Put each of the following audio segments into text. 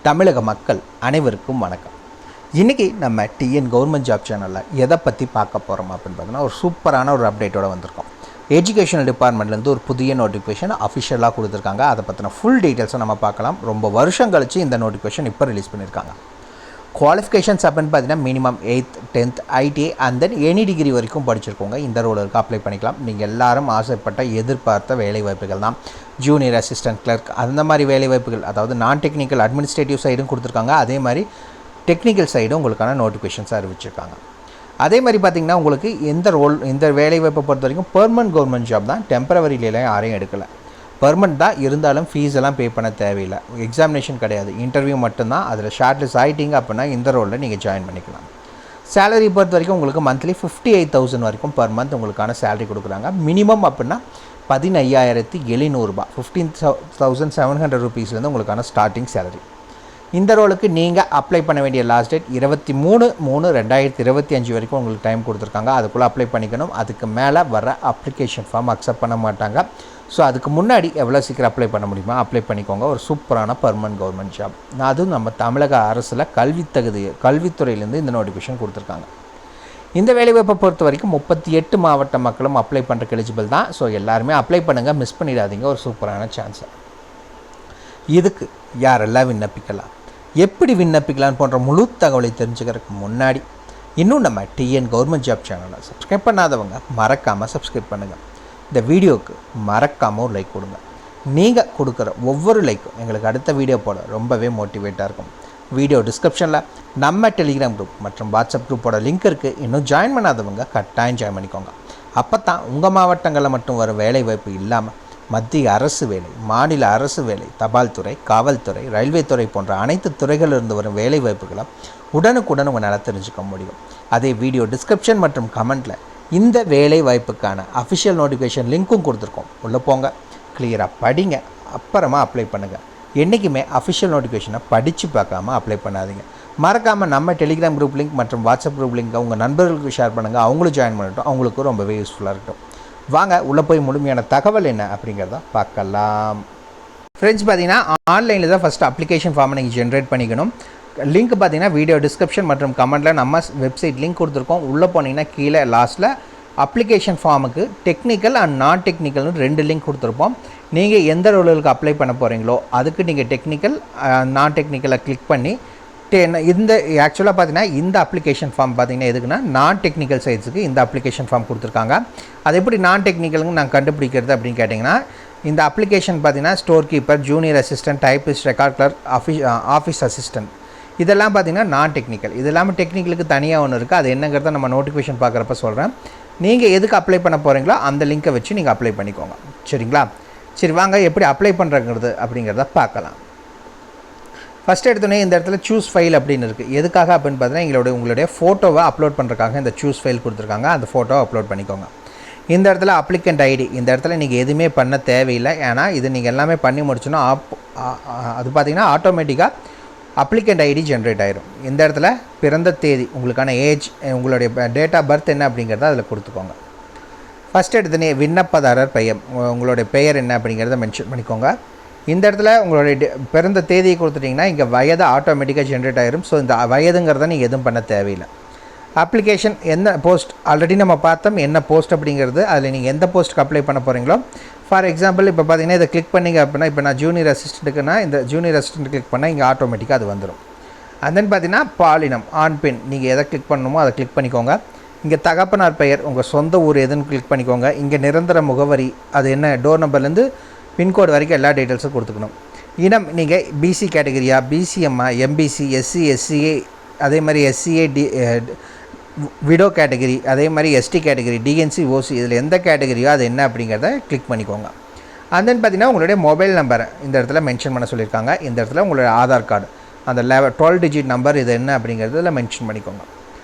தமிழக மக்கள் அனைவருக்கும் வணக்கம். இன்றைக்கி நம்ம டிஎன் கவர்மெண்ட் ஜாப் சேனலில் எதை பற்றி பார்க்க போகிறோம் அப்படின்னு பார்த்தீங்கன்னா, ஒரு சூப்பரான ஒரு அப்டேட்டோடு வந்திருக்கோம். எஜுகேஷனல் டிபார்ட்மெண்ட்லேருந்து ஒரு புதிய நோட்டிஃபிகேஷன் அஃபிஷியலாக கொடுத்துருக்காங்க. அதை பற்றின ஃபுல் டீட்டெயில்ஸை நம்ம பார்க்கலாம். ரொம்ப வருஷம் கழிச்சு இந்த நோட்டிஃபிகேஷன் இப்போ ரிலீஸ் பண்ணியிருக்காங்க. குவாலிஃபிகேஷன்ஸ் அப்படின்னு பார்த்தீங்கன்னா minimum 8th 10th ITI and then any degree வரைக்கும் படிச்சிருக்கோங்க இந்த ரோலுக்கு அப்ளை பண்ணிக்கலாம். நீங்கள் எல்லாரும் ஆசைப்பட்ட எதிர்பார்த்த வேலைவாய்ப்புகள் தான். ஜூனியர் அசிஸ்டன்ட் கிளர்க் அந்த மாதிரி வேலைவாய்ப்புகள், அதாவது நான் டெக்னிக்கல் அட்மினிஸ்ட்ரேட்டிவ் சைடும் கொடுத்துருக்காங்க. அதே மாதிரி டெக்னிக்கல் சைடும் உங்களுக்கான நோட்டிஃபிகேஷன்ஸாக அறிவிச்சிருக்காங்க. அதே மாதிரி பார்த்திங்கன்னா உங்களுக்கு இந்த வேலைவாய்ப்பை பொறுத்த வரைக்கும் பெர்மனன்ட் கவர்மெண்ட் ஜாப் தான். டெம்பரவரியிலாம் யாரையும் எடுக்கலை. பெர்மனன்ட் தான், இருந்தாலும் ஃபீஸ் எல்லாம் பே பண்ண தேவையில்லை. எக்ஸாமினேஷன் கிடையாது, இன்டர்வியூ மட்டும்தான். அதில் ஷார்ட்லிஸ்ட் ஆகிட்டிங்க அப்படின்னா இந்த ரோலில் நீங்கள் ஜாயின் பண்ணிக்கலாம். சேலரி பொறுத்த வரைக்கும் உங்களுக்கு மந்த்லி 58,000 வரைக்கும் பர் மந்த் உங்களுக்கான சேலரி கொடுக்குறாங்க. மினிமம் அப்படின்னா 15,700 ரூபா, 15,700 ருபீஸ்லேருந்து உங்களுக்கான ஸ்டார்டிங் சேலரி. இந்த ரோலுக்கு நீங்கள் அப்ளை பண்ண வேண்டிய லாஸ்ட் டேட் 23/3/2025 வரைக்கும் உங்களுக்கு டைம் கொடுத்துருக்காங்க. அதுக்குள்ளே அப்ளை பண்ணிக்கணும். அதுக்கு மேலே வர அப்ளிகேஷன் ஃபார்ம் அக்செப்ட் பண்ண மாட்டாங்க. ஸோ அதுக்கு முன்னாடி எவ்வளோ சீக்கிரம் அப்ளை பண்ண முடியுமா அப்ளை பண்ணிக்கோங்க. ஒரு சூப்பரான பெர்மனன்ட் கவர்மெண்ட் ஜாப். அதுவும் நம்ம தமிழக அரசில் கல்வித்துறையிலேருந்து இந்த நோட்டிஃபிகேஷன் கொடுத்துருக்காங்க. இந்த வேலைவாய்ப்பை பொறுத்த வரைக்கும் 38 மாவட்ட மக்களும் அப்ளை பண்ணுறக்கு எலிஜிபிள் தான். ஸோ எல்லாருமே அப்ளை பண்ணுங்கள், மிஸ் பண்ணிடாதீங்க. ஒரு சூப்பரான சான்ஸை. இதுக்கு யாரெல்லாம் விண்ணப்பிக்கலாம், எப்படி விண்ணப்பிக்கலான்னு போன்ற முழு தகவலை தெரிஞ்சுக்கிறதுக்கு முன்னாடி இன்னும் நம்ம டிஎன் கவர்மெண்ட் ஜாப் சேனலை சப்ஸ்கிரைப் பண்ணாதவங்க மறக்காமல் சப்ஸ்கிரைப் பண்ணுங்கள். இந்த வீடியோவுக்கு மறக்காமல் ஒரு லைக் கொடுங்க. நீங்கள் கொடுக்குற ஒவ்வொரு லைக்கும் எங்களுக்கு அடுத்த வீடியோ போட ரொம்பவே மோட்டிவேட்டாக இருக்கும். வீடியோ டிஸ்கிரிப்ஷனில் நம்ம டெலிகிராம் குரூப் மற்றும் வாட்ஸ்அப் குரூப்போட லிங்க் இருக்குது. இன்னும் ஜாயின் பண்ணாதவங்க கட்டாயம் ஜாயின் பண்ணிக்கோங்க. அப்போ தான் உங்கள் மாவட்டங்களில் மட்டும் வர வேலைவாய்ப்பு இல்லாமல் மத்திய அரசு வேலை, மாநில அரசு வேலை, தபால் துறை, காவல்துறை, ரயில்வே துறை போன்ற அனைத்து துறைகளிலிருந்து வரும் வேலைவாய்ப்புகளை உடனுக்குடன் உங்களால் தெரிஞ்சுக்க முடியும். அதே வீடியோ டிஸ்கிரிப்ஷன் மற்றும் கமெண்ட்டில் இந்த வேலை வாய்ப்புக்கான அஃபிஷியல் நோட்டிஃபிகேஷன் லிங்க்கும் கொடுத்துருக்கோம். உள்ளே போங்க, கிளியராக படிங்க, அப்புறமா அப்ளை பண்ணுங்கள். என்றைக்குமே அஃபிஷியல் நோட்டிஃபிகேஷனை படித்து பார்க்காம அப்ளை பண்ணாதீங்க. மறக்காமல் நம்ம டெலிகிராம் குரூப் லிங்க் மற்றும் வாட்ஸ்அப் குரூப் லிங்க் உங்கள் நண்பர்களுக்கு ஷேர் பண்ணுங்கள். அவங்களும் ஜாயின் பண்ணிட்டோம், அவங்களுக்கும் ரொம்பவே யூஸ்ஃபுல்லாக இருக்கும். வாங்க உள்ளே போய் முழுமையான தகவல் என்ன அப்படிங்கிறத பார்க்கலாம். ஃப்ரெண்ட்ஸ், பார்த்தீங்கன்னா ஆன்லைனில் தான் ஃபஸ்ட்டு அப்ளிகேஷன் ஃபார்மை நீங்கள் ஜென்ரேட் பண்ணிக்கணும். லிங்க் பார்த்தீங்கன்னா வீடியோ டிஸ்கிரிப்ஷன் மற்றும் கமெண்ட்டில் நம்ம வெப்சைட் லிங்க் கொடுத்துருக்கோம். உள்ளே போனீங்கன்னா கீழே லாஸ்ட்டில் அப்ளிகேஷன் ஃபார்முக்கு டெக்னிக்கல் அண்ட் நான் டெக்னிக்கல்னு 2 லிங்க் கொடுத்துருப்போம். நீங்கள் எந்த ரோலுக்கு அப்ளை பண்ண போகிறீங்களோ அதுக்கு நீங்கள் டெக்னிக்கல் நான் டெக்னிக்கலை கிளிக் பண்ணி இந்த ஆக்சுவலாக பார்த்தீங்கன்னா இந்த அப்ளிகேஷன் ஃபார்ம் பார்த்தீங்கன்னா எதுக்குன்னா நான் டெக்னிக்கல் சைட்ஸுக்கு இந்த அப்ளிகேஷன் ஃபார்ம் கொடுத்துருக்காங்க. அது எப்படி நான் டெக்னிக்கலுங்க நான் கண்டுபிடிக்கிறது அப்படின்னு கேட்டிங்கன்னா, இந்த அப்ளிகேஷன் பார்த்தீங்கன்னா store keeper, junior assistant, typist, record clerk, office assistant இதெல்லாம் பார்த்தீங்கன்னா நான் டெக்னிக்கல். இது இல்லாமல் டெக்னிக்கலுக்கு தனியாக ஒன்று இருக்குது. அது என்னங்கிறத நம்ம நோட்டிஃபிகேஷன் பார்க்குறப்ப சொல்கிறேன். நீங்கள் எதுக்கு அப்ளை பண்ண போகிறீங்களோ அந்த லிங்க்கை வச்சு நீங்கள் அப்ளை பண்ணிக்கோங்க. சரிங்களா? சரி, வாங்க எப்படி அப்ளை பண்ணுறங்கிறது அப்படிங்கிறத பார்க்கலாம். ஃபஸ்ட் எடுத்தோடனே இந்த இடத்துல சூஸ் ஃபைல் அப்படின்னு இருக்குது. எதுக்காக அப்படின்னு பார்த்தீங்கன்னா உங்களுடைய ஃபோட்டோவை அப்லோட் பண்ணுறதுக்காக இந்த சூஸ் ஃபைல் கொடுத்துருக்காங்க. அந்த ஃபோட்டோவை அப்லோட் பண்ணிக்கோங்க. இந்த இடத்துல அப்ளிகண்ட் ஐடி, இந்த இடத்துல நீங்கள் எதுவுமே பண்ண தேவையில்லை. ஏன்னா இது நீங்கள் எல்லாமே பண்ணி முடிச்சோன்னா அது பார்த்திங்கன்னா ஆட்டோமேட்டிக்காக அப்ளிகண்ட் ஐடி ஜென்ரேட் ஆகிடும். இந்த இடத்துல பிறந்த தேதி, உங்களுக்கான ஏஜ், உங்களுடைய டேட் ஆஃப் பர்த் என்ன அப்படிங்கிறத அதில் கொடுத்துக்கோங்க. ஃபஸ்ட் எடுத்தோடனே விண்ணப்பதாரர் பெயர், உங்களுடைய பெயர் என்ன அப்படிங்கிறத மென்ஷன் பண்ணிக்கோங்க. இந்த இடத்துல உங்களுடைய பிறந்த தேதியை கொடுத்துட்டிங்கன்னா இங்கே வயது ஆட்டோமேட்டிக்காக ஜென்ரேட் ஆகிடும். ஸோ இந்த வயதுங்கிறத நீங்கள் எதுவும் பண்ண தேவையில்லை. அப்ளிகேஷன் என்ன போஸ்ட் ஆல்ரெடி நம்ம பார்த்தோம், என்ன போஸ்ட் அப்படிங்கிறது. அதில் நீங்கள் எந்த போஸ்ட்டுக்கு அப்ளை பண்ண போகிறீங்களோ, ஃபார் எக்ஸாம்பிள் இப்போ பார்த்தீங்கன்னா இதை கிளிக் பண்ணிங்க அப்படின்னா, இப்போ நான் ஜூனியர் அசிஸ்டண்ட்டுக்குன்னா இந்த ஜூனியர் அசிஸ்டண்ட் கிளிக் பண்ணால் இங்கே ஆட்டோமேட்டிக்காக அது வந்துடும். அண்ட் தென் பார்த்தீங்கன்னா பாலினம், ஆண் பெண், நீங்கள் எதை கிளிக் பண்ணணுமோ அதை கிளிக் பண்ணிக்கோங்க. இங்கே தகப்பனார் பெயர், உங்கள் சொந்த ஊர் எதுன்னு கிளிக் பண்ணிக்கோங்க. இங்கே நிரந்தர முகவரி, அது என்ன டோர் நம்பர்லேருந்து பின்கோடு வரைக்கும் எல்லா டீட்டெயில்ஸும் கொடுத்துக்கணும். இனம், நீங்கள் பிசி கேட்டகரியா, பிசிஎம்மா, எம்பிசி, எஸ்சி, எஸ்சிஏ, அதே மாதிரி எஸ்சிஏ, விடோ கேட்டகரி, அதே மாதிரி எஸ்டி கேட்டகரி, டிஎன்சி, ஓசி, இதில் எந்த கேட்டகரியோ அது என்ன அப்படிங்கிறத கிளிக் பண்ணிக்கோங்க. அண்ட் தென் பார்த்தீங்கன்னா உங்களுடைய மொபைல் நம்பரை இந்த இடத்துல மென்ஷன் பண்ண சொல்லியிருக்காங்க. இந்த இடத்துல உங்களுடைய ஆதார் கார்டு அந்த 12 டிஜிட் நம்பர் இது என்ன அப்படிங்கிறதுல மென்ஷன் பண்ணிக்கோங்க.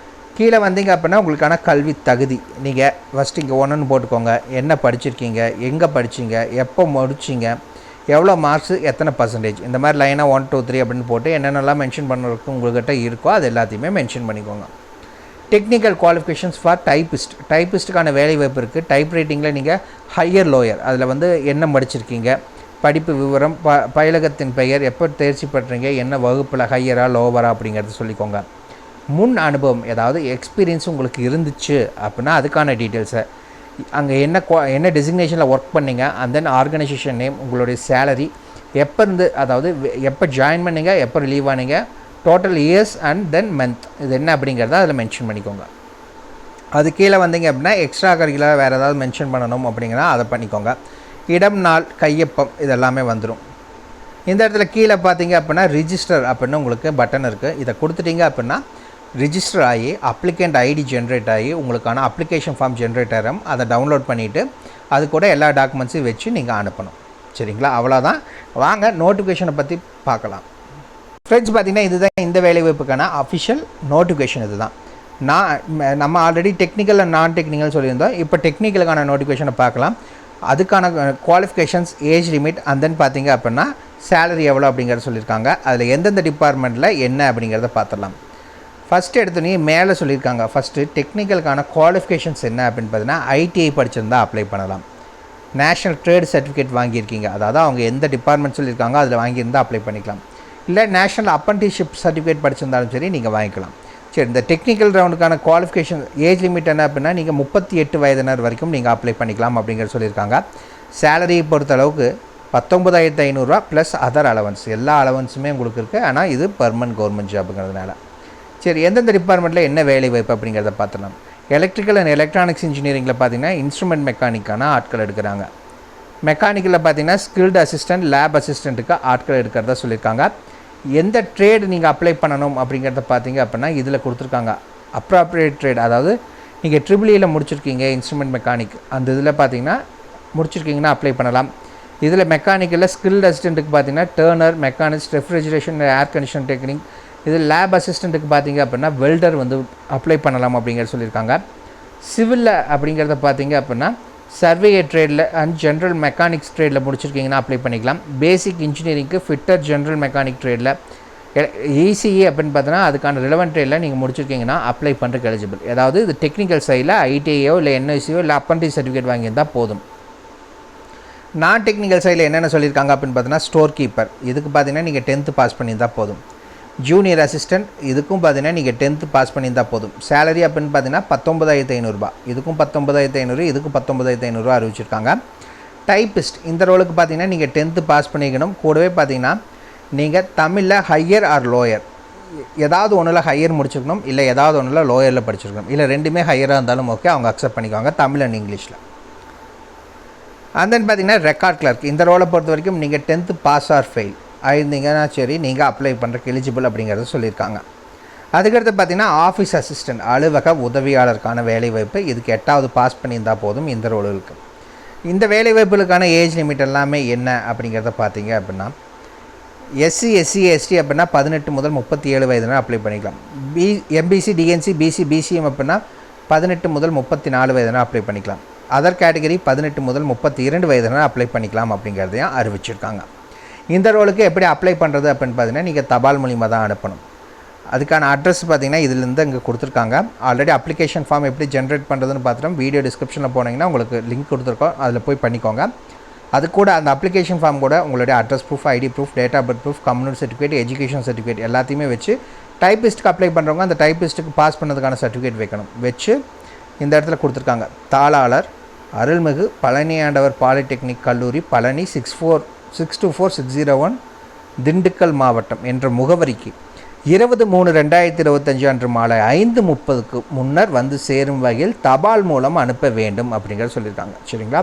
கீழே வந்தீங்க அப்படின்னா உங்களுக்கான கல்வி தகுதி, நீங்கள் ஃபஸ்ட்டு இங்கே 1ன்னு போட்டுக்கோங்க. என்ன படிச்சிருக்கீங்க, எங்கே படிச்சிங்க, எப்போ முடிச்சிங்க, எவ்வளோ மார்க்ஸு, எத்தனை பர்சன்டேஜ், இந்த மாதிரி லைனாக 1 2 3 அப்படின்னு போட்டு என்னென்னலாம் மென்ஷன் பண்ணுறதுக்கு உங்கள்கிட்ட இருக்கோ அது எல்லாத்தையுமே மென்ஷன் பண்ணிக்கோங்க. டெக்னிக்கல் குவாலிஃபிகேஷன்ஸ் ஃபார் டைப்பிஸ்ட்டுக்கான வேலை வாய்ப்பு இருக்குது. டைப் ரைட்டிங்கில் நீங்கள் ஹையர் லோயர் அதில் என்ன படிச்சிருக்கீங்க, படிப்பு விவரம், பயிலகத்தின் பெயர், எப்போ தேர்ச்சி பெற்றீங்க, என்ன வகுப்பில், ஹையரா லோவரா அப்படிங்கிறது சொல்லிக்கோங்க. முன் அனுபவம், ஏதாவது எக்ஸ்பீரியன்ஸ் உங்களுக்கு இருந்துச்சு அப்படின்னா அதுக்கான டீட்டெயில்ஸை, அங்கே என்ன டெசிக்னேஷனில் ஒர்க் பண்ணிங்க, அண்ட் தென் ஆர்கனைசேஷன் நேம், உங்களுடைய சேலரி, எப்போ இருந்து, அதாவது எப்போ ஜாயின் பண்ணிங்க, எப்போ ரிலீவ் ஆனீங்க, total years and then month, இது என்ன அப்படிங்கிறத அதில் மென்ஷன் பண்ணிக்கோங்க. அது கீழே வந்தீங்க அப்படின்னா எக்ஸ்ட்ரா கரிக்குலர் வேறு ஏதாவது மென்ஷன் பண்ணணும் அப்படிங்கன்னா அதை பண்ணிக்கோங்க. இடம், நாள், கையொப்பம் இதெல்லாமே வந்துடும். இந்த இடத்துல கீழே பார்த்தீங்க அப்படின்னா ரிஜிஸ்டர் அப்படின்னு உங்களுக்கு பட்டன் இருக்குது. இதை கொடுத்துட்டீங்க அப்படின்னா ரிஜிஸ்டர் ஆகி அப்ளிகண்ட் ஐடி ஜென்ரேட் ஆகி உங்களுக்கான அப்ளிகேஷன் ஃபார்ம் ஜென்ரேட் ஆகும். அதை டவுன்லோட் பண்ணிவிட்டு அது கூட எல்லா டாக்குமெண்ட்ஸையும் வச்சு நீங்கள் அனுப்பணும். சரிங்களா? அவ்வளோதான். வாங்க நோட்டிஃபிகேஷனை பற்றி பார்க்கலாம். ஃப்ரெண்ட்ஸ், பார்த்திங்கன்னா இதுதான் இந்த வேலைவாய்ப்புக்கான அஃபிஷியல் நோட்டிஃபிகேஷன். இதுதான் நம்ம ஆல்ரெடி டெக்னிக்கல் அண்ட் நான் டெக்னிக்கல் சொல்லியிருந்தோம். இப்போ டெக்னிக்கலுக்கான நோட்டிஃபிகேஷனை பார்க்கலாம். அதுக்கான qualifications, age limit, and then பார்த்திங்க அப்படின்னா சேலரி எவ்வளோ அப்படிங்கிறத சொல்லியிருக்காங்க. அதில் எந்தெந்த டிபார்ட்மெண்ட்டில் என்ன அப்படிங்கிறத பார்த்துடலாம். ஃபஸ்ட்டு எடுத்தோன்னே மேலே சொல்லியிருக்காங்க. ஃபஸ்ட்டு டெக்னிக்கலுக்கான குவாலிஃபிகேஷன்ஸ் என்ன அப்படின்னு பார்த்தீங்கன்னா ஐடிஐ படிச்சிருந்தால் அப்ளை பண்ணலாம். நேஷ்னல் ட்ரேட் சர்டிஃபிகேட் வாங்கியிருக்கீங்க, அதாவது அவங்க எந்த டிபார்ட்மெண்ட் சொல்லியிருக்காங்க அதில் வாங்கியிருந்தால் அப்ளை பண்ணிக்கலாம். இல்லை நேஷ்னல் அப்ரண்டிஸ்ஷிப் சர்டிஃபிகேட் படிச்சிருந்தாலும் சரி நீங்கள் வாங்கிக்கலாம். சரி, இந்த டெக்னிக்கல் ரவுண்டுக்கான குவாலிஃபிகேஷன் ஏஜ் லிமிட் என்ன அப்படின்னா நீங்கள் 38 வயதினர் வரைக்கும் நீங்கள் அப்ளை பண்ணிக்கலாம் அப்படிங்கிற சொல்லியிருக்காங்க. சேலரியை பொறுத்தளவுக்கு 19,500 ப்ளஸ் அதர் அலவன்ஸ், எல்லா அலவன்ஸுமே உங்களுக்கு இருக்குது. ஆனால் இது பர்மனன்ட் கவர்மெண்ட் ஜாப்புங்கிறதுனால. சரி, எந்தெந்த டிபார்ட்மெண்ட்டில் என்ன வேலை வாய்ப்பு அப்படிங்கிறத பார்த்துலாம். எலக்ட்ரிக்கல் அண்ட் எலக்ட்ரானிக்ஸ் இன்ஜினியரிங்கில் பார்த்தீங்கன்னா இன்ஸ்ட்ருமெண்ட் மெக்கானிக்கான ஆட்கள் எடுக்கிறாங்க. மெக்கானிக்கலில் பார்த்தீங்கன்னா ஸ்கில்டு அசிஸ்டன்ட், லேப் அசிஸ்டண்ட்டுக்கு ஆட்கள் எடுக்கிறதா சொல்லியிருக்காங்க. எந்த ட்ரேடு நீங்கள் அப்ளை பண்ணணும் அப்படிங்கிறத பார்த்தீங்க அப்படின்னா இதில் கொடுத்துருக்காங்க. அப்ராப்ரியேட் ட்ரேட், அதாவது நீங்கள் ட்ரிபிள்இயில் முடிச்சிருக்கீங்க இன்ஸ்ட்ருமெண்ட் மெக்கானிக், அந்த இதில் பார்த்தீங்கன்னா முடிச்சிருக்கீங்கன்னா அப்ளை பண்ணலாம். இதில் மெக்கானிக்கலில் ஸ்கில்டு அசிஸ்டண்ட்டுக்கு பார்த்தீங்கன்னா turner, mechanics, refrigeration, air condition technique. இதில் லேப் அசிஸ்டண்ட்டுக்கு பார்த்தீங்க அப்படின்னா வெல்டர் வந்து அப்ளை பண்ணலாம் அப்படிங்கிறத சொல்லியிருக்காங்க. சிவிலில் அப்படிங்கிறத பார்த்தீங்க அப்படின்னா சர்வேயர் ட்ரேடில் அண்ட் ஜென்ரல் மெக்கானிக்ஸ் ட்ரேடில் முடிச்சிருக்கீங்கன்னா அப்ளை பண்ணிக்கலாம். பேசிக் இன்ஜினியரிங்க்கு ஃபிட்டர் ஜென்ரல் மெக்கானிக் ட்ரேடில், இசிஇ அப்படின்னு பார்த்தீங்கன்னா அதுக்கான ரிலவெண்ட் ட்ரேடில் நீங்கள் முடிச்சிருக்கீங்கன்னா அப்ளை பண்ணுறதுக்கு எலிஜிபிள். அதாவது இது டெக்னிக்கல் சைடில் ஐடிஐயோ இல்லை என்ஐசியோ இல்லை அப்ரண்டிஸ் சர்டிஃபிகேட் வாங்கியிருந்தால் போதும். நான் டெக்னிக்கல் சைடில் என்னென்ன சொல்லியிருக்காங்க அப்படின்னு பார்த்தீங்கன்னா ஸ்டோர் கீப்பர், இதுக்கு பார்த்தீங்கன்னா நீங்கள் 10th பாஸ் பண்ணியிருந்தால் போதும். ஜூனியர் அசிஸ்டன்ட், இதுக்கும் பார்த்தீங்கன்னா நீங்கள் 10th பாஸ் பண்ணியிருந்தால் போதும். சேலரி அப்படின்னு பார்த்தீங்கன்னா 19,500, இதுக்கும் 19,500, இதுக்கும் 19,500 அறிவிச்சிருக்காங்க. டைப்பிஸ்ட், இந்த ரோலுக்கு பார்த்தீங்கன்னா நீங்கள் 10th பாஸ் பண்ணிக்கணும். கூடவே பார்த்தீங்கன்னா நீங்கள் தமிழில் ஹையர் ஆர் லோயர், ஏதாவது ஒன்றில் ஹையர் முடிச்சிருக்கணும், இல்லை ஏதாவது ஒன்றில் லோயரில் படிச்சிருக்கணும், இல்லை ரெண்டுமே ஹையராக இருந்தாலும் ஓகே, அவங்க அக்செப்ட் பண்ணிக்குவாங்க தமிழ் அண்ட் இங்கிலீஷில். அண்ட் தென் பார்த்தீங்கன்னா ரெக்கார்ட் கிளர்க், இந்த ரோலை பொறுத்த வரைக்கும் நீங்கள் 10th பாஸ் ஆர் ஃபெயில் ஆயிருந்தீங்கன்னா சரி நீங்கள் அப்ளை பண்ணுறக்கு எலிஜிபிள் அப்படிங்கிறத சொல்லியிருக்காங்க. அதுக்கடுத்து பார்த்தீங்கன்னா ஆஃபீஸ் அசிஸ்டன்ட், அலுவலக உதவியாளருக்கான வேலைவாய்ப்பு, இதுக்கு 8வது பாஸ் பண்ணியிருந்தால் போதும் இந்த ரோலுக்கு. இந்த வேலைவாய்ப்புகளுக்கான ஏஜ் லிமிட் எல்லாமே என்ன அப்படிங்கிறத பார்த்தீங்க அப்படின்னா எஸ்சி, எஸ்சி அப்படின்னா 18 முதல் 37 வயதுனா அப்ளை பண்ணிக்கலாம். எம்பிசி, டிஎன்சி, பிசி, பிசிஎம் அப்படின்னா 18 முதல் 34 வயதுனா அப்ளை பண்ணிக்கலாம். அதர் கேட்டகரி 18 முதல் 32 வயதுனா அப்ளை பண்ணிக்கலாம் அப்படிங்கிறதையும் அறிவிச்சிருக்காங்க. இந்த ரோலுக்கு எப்படி அப்ளை பண்ணுறது அப்படின்னு பார்த்தீங்கன்னா நீங்கள் தபால் மூலிமா தான் அனுப்பணும். அதுக்கான அட்ரஸ் பார்த்தீங்கன்னா இதிலேருந்து இங்கே கொடுத்துருக்காங்க. ஆல்ரெடி அப்ளிகேஷன் ஃபார்ம் எப்படி ஜென்ரேட் பண்ணுறதுன்னு பார்த்துட்டோம். வீடியோ டிஸ்கிரிப்ஷனில் போனீங்கன்னா உங்களுக்கு லிங்க் கொடுத்துருக்கோம், அதில் போய் பண்ணிக்கோங்க. அது கூட அந்த அப்ளிகேஷன் ஃபார்ம் கூட உங்களுடைய address proof, ID proof, date of birth proof, community certificate, education certificate எல்லாத்தையுமே வச்சு டைப்பிஸ்ட்டுக்கு அப்ளை பண்ணுறவங்க அந்த டைப்பிஸ்ட்டுக்கு பாஸ் பண்ணதுக்கான சர்டிஃபிகேட் வைக்கணும். வச்சு இந்த இடத்துல கொடுத்துருக்காங்க. தாளாளர் அருள்மிகு பழனியாண்டவர் பாலிடெக்னிக் கல்லூரி, பழனி 624601 திண்டுக்கல் மாவட்டம் என்ற முகவரிக்கு 20/3/2025 அன்று மாலை 5:30க்கு முன்னர் வந்து சேரும் வகையில் தபால் மூலம் அனுப்ப வேண்டும் அப்படிங்கிறத சொல்லியிருக்காங்க. சரிங்களா?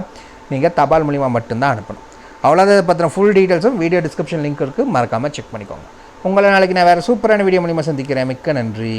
நீங்கள் தபால் மூலிமா மட்டும்தான் அனுப்பணும். அவ்வளோதான். பற்றின ஃபுல் டீட்டெயில்ஸும் வீடியோ டிஸ்கிரிப்ஷன் லிங்க் இருக்குது, மறக்காமல் செக் பண்ணிக்கோங்க. உங்களை நாளைக்கு நான் வேறு சூப்பரான வீடியோ மூலிமா சந்திக்கிறேன். மிக்க நன்றி.